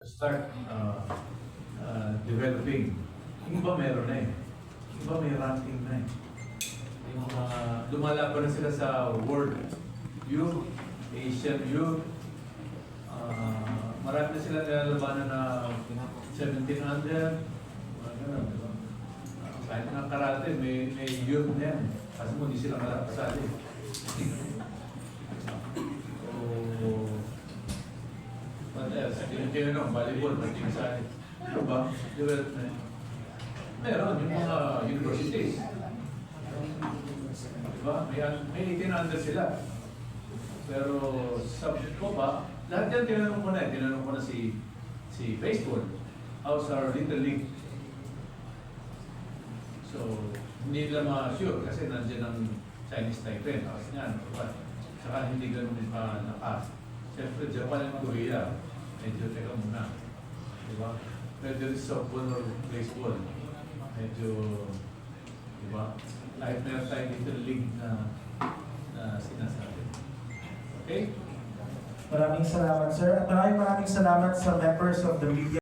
Start developing. Yung iba meron na eh. Yung iba may ranking na eh. Yung lumalaban na sila sa World Youth, Asian Youth. Marami na sila nilalabanan na 17 under. Mga ganun, di ba? Kahit nga karate, may youth na yan. Kasi mo, hindi sila malapasali. What else? Yung volleyball, pag-tinsali. Ano ba? Development. Meron, yung mga universities. Diba? May 18 under sila. Pero sa ba, lahat yan tinanong ko na. Tinanong ko na si baseball. How's our little league? So, hindi nila ma-sure kasi nandiyan ang Chinese Taipei. Tapos nga, saka hindi ganun pa nakas. Siyempre, Japan and Korea, medyo teka muna. Diba? Medyo softball or baseball. Medyo, diba? Kahit meron tayong little league na sinasabi. Okay? Maraming salamat, sir. At maraming salamat sa members of the media.